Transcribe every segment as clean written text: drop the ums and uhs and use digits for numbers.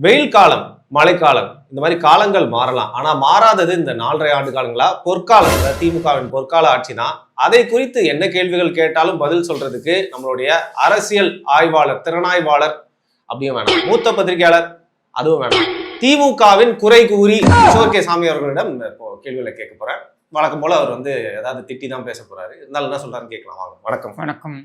வெயில் காலம், மழைக்காலம் இந்த மாதிரி காலங்கள் மாறலாம். ஆனா மாறாதது இந்த 4.5 ஆண்டு காலங்களா பொற்காலத்துல திமுகவின் பொற்கால ஆட்சி தான். அதை குறித்து என்ன கேள்விகள் கேட்டாலும் பதில் சொல்றதுக்கு நம்மளுடைய அரசியல் ஆய்வாளர், திறனாய்வாளர் அப்படியும் வேணாம், மூத்த பத்திரிகையாளர் அதுவும் வேணாம், திமுகவின் குறை கூறி கிஷோர் கே சாமி அவர்களிடம் இப்போ கேள்விகளை கேட்க போறேன். வழக்கம் போல அவர் ஏதாவது திட்டி தான் பேச போறாரு. இருந்தாலும் என்ன சொல்றாருன்னு கேட்கலாம். வாங்க. வணக்கம். வணக்கம்.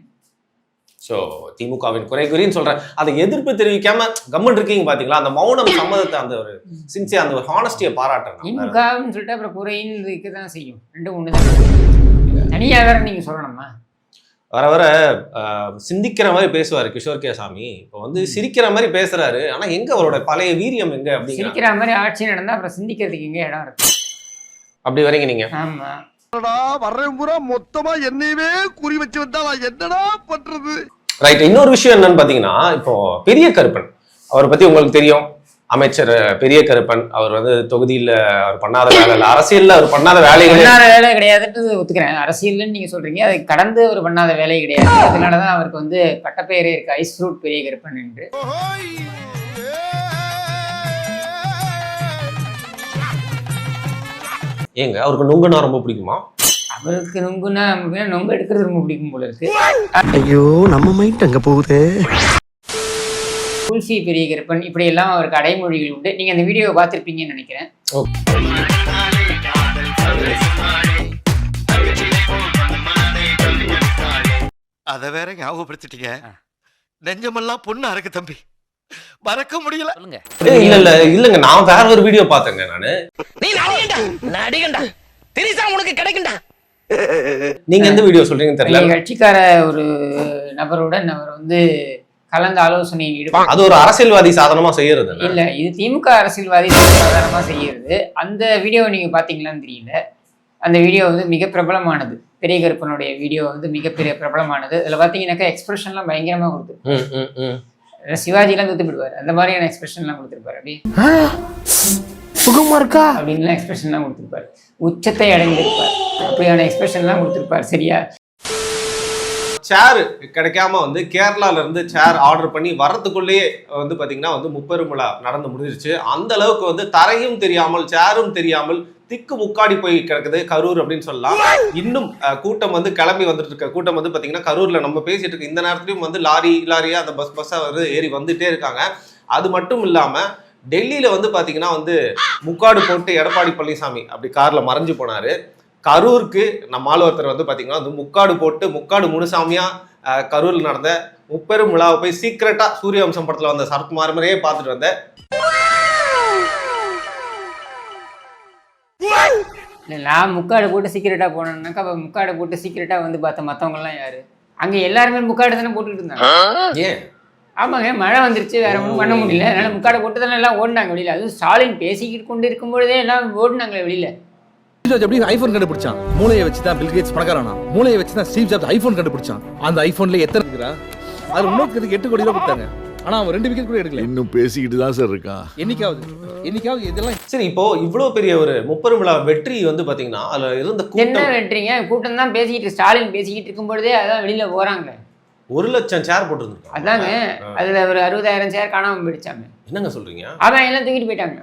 ஸோ திமுகவின் குறை குறின்னு சொல்றேன். அதை எதிர்ப்பு தெரிவிக்காம கம்மன் இருக்கீங்க பாத்தீங்களா? அந்த மௌனம் சம்மதத்தை, அந்த ஒரு சின்சியர், அந்த ஒரு ஹானஸ்டியை பாராட்டுறேன். திமுகன்னு சொல்லிட்டு அப்புறம் குறைன்னு இருக்கதான் செய்யும். ரெண்டும் ஒண்ணுதான். தனியா வேற நீங்க சொல்லணுமா? வர வர சிந்திக்கிற மாதிரி பேசுவாரு கிஷோர் கே சாமி. இப்போ சிரிக்கிற மாதிரி பேசுறாரு. ஆனா எங்க அவரோட பழைய வீரியம் எங்க? அப்படி சிரிக்கிற மாதிரி ஆட்சி நடந்தா அப்புறம் சிந்திக்கிறதுக்கு எங்க இடம் இருக்கு? அப்படி வரீங்க நீங்க? ஆமா. வர்றேன் பூரா மொத்தமா என்னையவே குறி வச்சு வந்தா நான் என்னடா பண்றது? ரைட். இன்னொரு விஷயம் என்னன்னு பாத்தீங்கன்னா, இப்போ பெரிய கருப்பன் அவரை பத்தி உங்களுக்கு தெரியும். அமைச்சர் பெரிய கருப்பன் அவர் தொகுதியில அவர் பண்ணாத வேலை, அரசியல்ல அவர் பண்ணாத வேலை கிடையாதுன்னு ஒத்துக்கிறேன். அரசியல்னு நீங்க சொல்றீங்க, அதை கடந்து அவர் பண்ணாத வேலை கிடையாது. அதனாலதான் அவருக்கு பட்டப்பெயரே இருக்கு, ஐஸ் ஃப்ரூட் பெரிய கருப்பன் என்று. ஏங்க அவருக்கு நுங்குனா ரொம்ப பிடிக்குமா? அவருக்கு நுங்குனா நொங்கு எடுக்கிறது ரொம்ப பிடிக்கும் போல இருக்கு. ஐயோ நம்ம மைண்ட் அங்க போகுது. துல்சி பெரிய கருப்பன் இப்படி எல்லாம் அவருக்கு அடைமொழிகள் உண்டு. நீங்க அந்த வீடியோவை பார்த்திருப்பீங்கன்னு நினைக்கிறேன். அத வேற ஞாபகப்படுத்திட்டீங்க. நெஞ்சமெல்லாம் பொண்ணா இருக்கு தம்பி, மறக்க முடியல. இல்லங்க நான் வேற ஒரு வீடியோ பார்த்தேங்க. உனக்கு கிடைக்கும்டா. நீங்க எந்த வீடியோ சொல்றீங்கன்னு தெரியல. கட்சிக்கார ஒரு நபருடன் அவர் கலந்த ஆலோசனை ஈடுபடும். அது ஒரு அரசியல்வாதி சாதனமா செய்யறது இல்ல, இது திமுக அரசியல்வாதி சாதாரணமா செய்யறது. அந்த வீடியோவை நீங்க பாத்தீங்களான்னு தெரியல. அந்த வீடியோ மிக பிரபலமானது. பெரிய கருப்பனுடைய வீடியோ மிகப்பெரிய பிரபலமானது. அதுல பாத்தீங்கன்னாக்கா எக்ஸ்பிரஷன்லாம் பயங்கரமா கொடுத்துருக்கு. சிவாஜி எல்லாம் தூத்து விடுவாரு, அந்த மாதிரியான எக்ஸ்பிரஷன் எல்லாம் கொடுத்திருப்பாரு. அப்படி சுகமா இருக்கா அப்படின்னு எக்ஸ்பிரஷன் எல்லாம் கொடுத்திருப்பாரு. உச்சத்தை அடைந்திருப்பார், அப்படியான எக்ஸ்பிரஷன் எல்லாம் கொடுத்திருப்பாரு. சரியா? சேர் கிடைக்காம கேரளால இருந்து சேர் ஆர்டர் பண்ணி வர்றதுக்குள்ளேயே பாத்தீங்கன்னா முப்பெரும் விழா நடந்து முடிஞ்சிருச்சு. அந்த அளவுக்கு தரையும் தெரியாமல் சேரும் தெரியாமல் திக்கு முக்காடி போய் கிடக்குது கரூர் அப்படின்னு சொல்லலாம். இன்னும் கூட்டம் கிளம்பி வந்துட்டு இருக்க கூட்டம் பாத்தீங்கன்னா கரூர்ல நம்ம பேசிட்டு இருக்க இந்த நேரத்துலயும் லாரியா அந்த பஸ்ஸா ஏறி வந்துட்டே இருக்காங்க. அது மட்டும் இல்லாம டெல்லியில பாத்தீங்கன்னா முக்காடு போட்டு எடப்பாடி பழனிசாமி அப்படி கார்ல மறைஞ்சு போனாரு. கரூருக்கு நம்ம ஒருத்தர் பாத்தீங்கன்னா முக்காடு போட்டு முக்காடு முனுசாமியா கரூர்ல நடந்த முப்பெரும் விழாவை போய் சீக்கிரட்டா சூரியவம்சம் படத்துல வந்த சரத்குமார் மாதிரியே பார்த்துட்டு வந்த. நான் முக்காடு போட்டு சீக்கிரட்டா போனேன்னாக்கா முக்காடு போட்டு சீக்கிரட்டா பார்த்தேன். மற்றவங்க எல்லாம் யாரு? அங்க எல்லாருமே முக்காடு தானே போட்டுக்கிட்டு இருந்தாங்க. ஏன்? ஆமாங்க, மழை வந்துருச்சு, வேற ஒன்றும் பண்ண முடியல. அதனால முக்காடை போட்டு தானே எல்லாம் ஓடினாங்க வெளியில. அதுவும் ஸ்டாலின் பேசிக்கிட்டு கொண்டு இருக்கும் பொழுதே எல்லாம் ஓடினாங்களே வெளியில. எப்படி ஐபோன் கண்டுபிடிச்சான்? மூளையை வச்சுதான் பில் கேட்ஸ் பணக்காரனா. மூளையை வச்சுதான் ஸ்டீவ் ஜாப்ஸ் ஐபோன் கண்டுபிடிச்சான். அந்த ஐபோன்ல எத்தனை இருக்குறா? அது இன்னொருக்கு 8 கோடி ரூபாய் கொடுத்தாங்க. ஆனா அவன் 2 விக்கெட் கூட எடுக்கல. இன்னும் பேசிக்கிட்டு தான் சார் இருக்கான். என்னைக்காவது இதெல்லாம் சரி. இப்போ இவ்வளவு பெரிய ஒரு முப்பெரும் விழா வெற்றி பாத்தீங்கன்னா அதுல இருந்த என்ன வெற்றிங்க? கூட்டம் தான் பேசிக்கிட்டு, ஸ்டாலின் பேசிக்கிட்டு இருக்கும் பொழுதே அதான் வெளியில போறாங்க. 1,00,000 சேர் போட்டுருந்துருக்காங்க. அதாங்க, அதுல ஒரு 60,000 சேர் காணாம போயிடுச்சாங்க. என்னங்க சொல்றீங்க? அதான் எல்லாம் தூக்கிட்டு போயிட்டாங்க.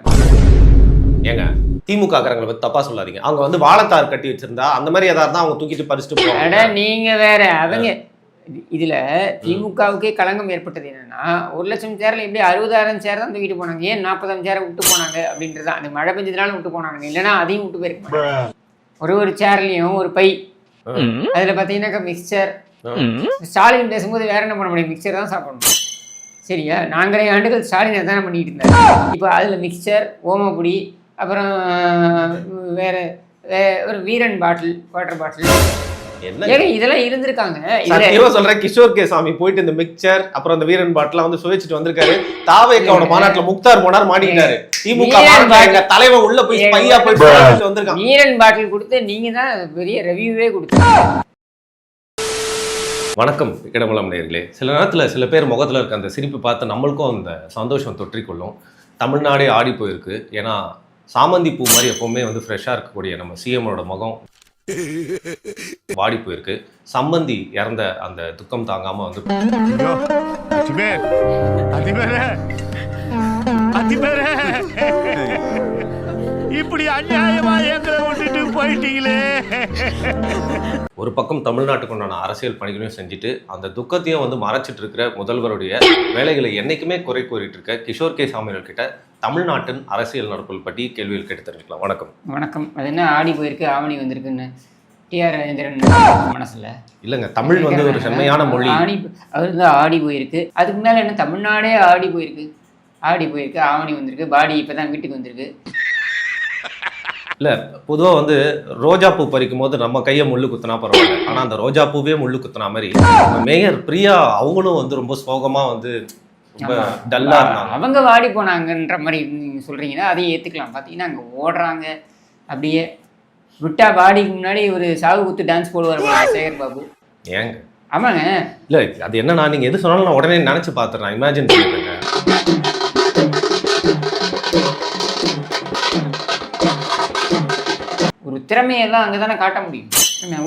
ஏங்க திமுக காரங்களை பத்தி தப்பா சொல்லாதீங்க. அவங்க வாழைத்தார் கட்டி வச்சிருந்தா அந்த மாதிரி ஏதாவது தான் அவங்க தூக்கிட்டு பறிச்சுட்டு போவாங்க. நீங்க வேற. அவங்க இதுல திமுகவுக்கே களங்கம் ஏற்பட்டது என்னன்னா, 1,00,000 சேர்ல எப்படி 60,000 சேர் தான் தூக்கிட்டு போனாங்க. ஏன் 40,000 சேரை விட்டு போனாங்க அப்படின்றதான். அந்த மழை பெஞ்சதுனால விட்டு போனாங்க, இல்லைன்னா அதையும் விட்டு போயிருக்காங்க. ஒரு சேர்லயும் ஒரு பை, அதுல பாத்தீங்கன்னாக்கா மிக்சர். ஸ்டாலின் பேசும்போது வேற என்ன பண்ண முடியும்? மிக்சர் தான் சாப்பிடணும். சரியா? 4.5 ஆண்டுகள் ஸ்டாலின் அதான பண்ணிட்டு இருந்தாரு. இப்போ அதுல மிக்சர், ஓமப்பொடி, அப்புறம் வேற ஒரு வீரன் பாட்டில், வாட்டர் பாட்டில், இதெல்லாம் இருந்திருக்காங்க. சொல்றேன், கிஷோர் கே சாமி போயிட்டு இந்த மிக்சர் அப்புறம் இந்த வீரன் பாட்டிலாம் சுவைச்சிட்டு வந்திருக்காரு. தாவேக்காவோட மாநாட்டுல முக்தார் போனார், மாட்டிக்கிட்டாரு. திமுக தலைவன் உள்ள போய் பையா போயிட்டு வந்திருக்காங்க. வீரன் பாட்டில் கொடுத்து நீங்க தான் பெரிய ரிவ்யூவே கொடுத்தீங்க. வணக்கம் இடமலம் நேயர்களே. சில நேரத்தில் சில பேர் முகத்தில் இருக்க அந்த சிரிப்பு பார்த்து நம்மளுக்கும் அந்த சந்தோஷம் தொற்றிக்கொள்ளும். தமிழ்நாடே ஆடி போயிருக்கு. ஏன்னா சாமந்தி பூ மாதிரி எப்பவுமே ஃப்ரெஷ்ஷாக இருக்கக்கூடிய நம்ம சிஎம்மோட முகம் வாடி போயிருக்கு. சம்பந்தி இறந்த அந்த துக்கம் தாங்காம பத்தி பேர இப்படி அநியாயமா எங்களை விட்டுட்டு போயிட்டீங்களே. ஒரு பக்கம் தமிழ்நாட்டுக்கு உண்டான அரசியல் பணிகளையும் செஞ்சுட்டு அந்த துக்கத்தையும் வந்து மறைச்சிட்டு இருக்கிற முதல்வருடைய வேலைகளை என்னைக்குமே குறை கூறிட்டு இருக்க கிஷோர் கே சாமிகள் கிட்ட தமிழ்நாட்டின் அரசியல் நடப்புகள் பற்றி கேள்விகள் கேட்டு தெரிஞ்சுக்கலாம். வணக்கம். வணக்கம். அது என்ன ஆடி போயிருக்கு ஆவணி வந்திருக்குன்னு டிஆர் ராஜேந்திரன் மனசுல இல்லைங்க, தமிழ் வந்து ஒரு செம்மையான மொழி. ஆடி அவர் வந்து ஆடி போயிருக்கு. அதுக்கு மேல என்ன தமிழ்நாடே ஆடி போயிருக்கு. ஆடி போயிருக்கு, ஆவணி வந்திருக்கு, பாடி இப்பதான் வீட்டுக்கு வந்திருக்கு. இல்லை, பொதுவாக வந்து ரோஜா பூ பறிக்கும் போது நம்ம கையை முள்ளு குத்துனா பரவாயில்ல, ஆனால் அந்த ரோஜா பூவே முள்ளு குத்துனா மாதிரி மேயர் பிரியா அவங்களும் வந்து ரொம்ப சோகமாக வந்து ரொம்ப டல்லாக இருந்தாங்க. அவங்க வாடி போனாங்கன்ற மாதிரி நீங்கள் சொல்கிறீங்கன்னா அதையும் ஏற்றுக்கலாம். பார்த்தீங்கன்னா அங்கே ஓடுறாங்க அப்படியே விட்டா பாடிக்கு முன்னாடி ஒரு சாவு குத்து டான்ஸ் போடுவார் சேகர் பாபு. ஏங்க? ஆமாங்க. இல்லை, அது என்னன்னா நீங்கள் எது சொன்னாலும் நான் உடனே நினச்சி பார்த்துறேன், இமேஜின் பண்ணிடுறேங்க. ஒரு திறமையெல்லாம் அங்கே தானே காட்ட முடியும்.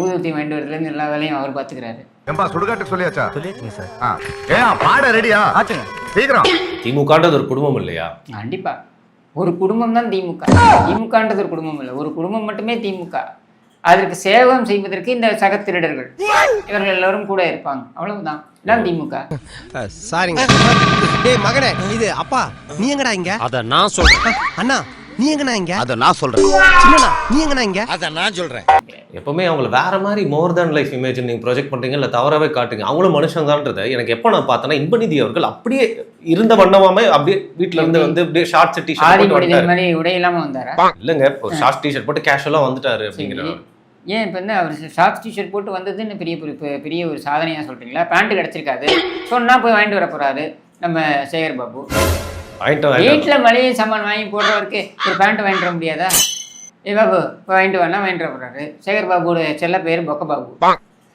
ஊதுவத்தி வாங்கிட்டு வரதுலேருந்து எல்லா வேலையும் அவர் பார்த்துக்கிறாரு. ஏம்பா சுடுகாட்டுக்கு சொல்லியாச்சா? சொல்லியாச்சுங்க சார். ஏன் பாட ரெடியா ஆச்சுங்க? சீக்கிரம். திமுகன்றது ஒரு குடும்பம் இல்லையா? கண்டிப்பா ஒரு குடும்பம் தான் திமுக. திமுகன்றது ஒரு குடும்பம் இல்லை, ஒரு குடும்பம் மட்டுமே திமுக. அதற்கு சேவகம் செய்வதற்கு இந்த சக திருடர்கள் இவர்கள் எல்லாரும் கூட இருப்பாங்க, அவ்வளவுதான். இதான் திமுக. சாரிங்க. டேய் மகனே, இது அப்பா நீ எங்கடா இங்க? அத நான் சொல்றேன். அண்ணா நீ எங்கடா இங்க? அத நான் சொல்றேன். சின்னண்ணா நீ எங்கடா இங்க? அத நான் சொல்றேன். எப்பவுமே அவங்கள வேற மாதிரி மோர் தேன் லைஃப் இமேஜ் நீங்கள் ப்ரொஜெக்ட் பண்ணுறீங்க, இல்லை தவறாவே காட்டுங்க. அவங்களும் மனுஷங்கான்றதை எனக்கு எப்போ நான் பார்த்தேன்னா, இன்பநிதி அவர்கள் அப்படியே இருந்த வண்ணமாமே அப்படியே வீட்டில இருந்து வந்து அப்படியே ஷார்ட் ஆதி மனிதன் டிஷர்ட் மாதிரி உடை இல்லாம வந்தாரா? இல்லைங்க, ஒரு ஷார்ட் டிஷர்ட் போட்டு கேஷுவலாக வந்துட்டாரு அப்படிங்கிற. ஏன் இப்போ என்ன அவர் ஷார்ட்ஸ் டிஷர்ட் போட்டு வந்ததுன்னு பெரிய ஒரு சாதனையாக சொல்கிறீங்களா? பேண்ட்டு கிடச்சிருக்காது, சொன்னால் போய் வாங்கிட்டு வர போகிறாரு நம்ம சேகர் பாபு. வீட்டில் மளிகை சாமான் வாங்கி போடுறவருக்கு ஒரு பேண்ட்டு வாங்கிட்டு வர முடியாதா? ஏ பாபு இப்போ வாங்கிட்டு வரனா வாங்கிட்டு வர போகிறாரு. சேகர் பாபுவோட செல்ல பேர் பொக்க பாபு.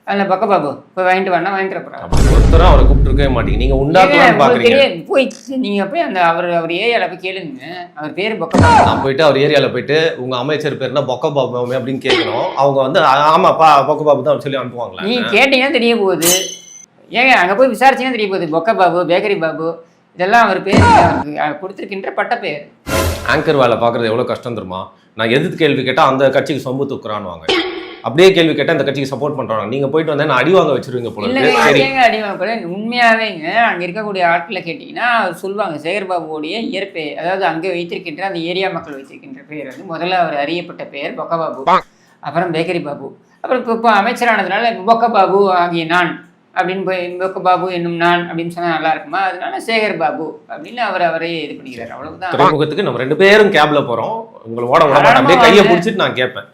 அதில் பொக்க பாபு போய் வாங்கிட்டு வரனா வாங்கிட்டு வர போகிறாரு. ஒருத்தரும் அவரை கூப்பிட்டுருக்கவே மாட்டீங்க, நீங்கள் உண்டாக்கலாம்னு பார்க்குறீங்க. போய் நீங்கள் போய் அந்த அவர் ஏரியாவில் போய் கேளுங்க, அவர் பேர் பொக்க பாபு. நான் போயிட்டு அவர் ஏரியாவில் போயிட்டு உங்கள் அமைச்சர் பேர்னா பொக்க பாபு அப்படின்னு கேட்கணும். அவங்க வந்து ஆமாப்பா பொக்க பாபு தான் சொல்லி அனுப்புவாங்களா? நீ கேட்டீங்கன்னா தெரிய போகுது. ஏங்க அங்கே போய் விசாரிச்சீங்கன்னா தெரிய போகுது. பொக்க பாபு, பேக்கரி பாபு, இதெல்லாம் அவர் பேர் கொடுத்துருக்கின்ற பட்ட பேர். ஆங்கர் வேலை பார்க்குறது எவ்வளோ கஷ்டம் தெரியுமா? நான் எதிர்த்து கேள்வி கேட்டால் அந்த கட்சிக்கு சொம்பு தூக்குறான்னு, அப்படியே கேள்வி கேட்டால் அந்த கட்சிக்கு சப்போர்ட் பண்ணுறாங்க. நீங்கள் போயிட்டு வந்தேன் நான் அடி வாங்க வச்சிருவீங்க போல இருக்கு. சரி, அடி வாங்க உண்மையாவேங்க. அங்கே இருக்கக்கூடிய ஆட்களை கேட்டிங்கன்னா அவர் சொல்லுவாங்க சேகர் பாபுவோடைய இயற்பெயர், அதாவது அங்கே வைத்திருக்கின்ற அந்த ஏரியா மக்கள் வைத்திருக்கின்ற பெயர் வந்து முதல்ல அவர் அறியப்பட்ட பெயர் பொக்க பாபு, அப்புறம் பேக்கரி பாபு, அப்புறம் இப்போ அமைச்சரானதுனால பொக்க பாபு ஆகிய நான் அப்படின்னு போய் பொக்க பாபு என்னும் நான் அப்படின்னு சொன்னா நல்லா இருக்குமா? அதனால சேகர் பாபு அப்படின்னு அவரே இது பண்ணிக்கிறார், அவ்வளவுதான். துறைமுகத்துக்கு நம்ம 2 பேரும் கேப்ல போறோம், உங்களை ஓட விட மாட்டேன், அப்படியே கையை பிடிச்சிட்டு நான் கேட்பேன்.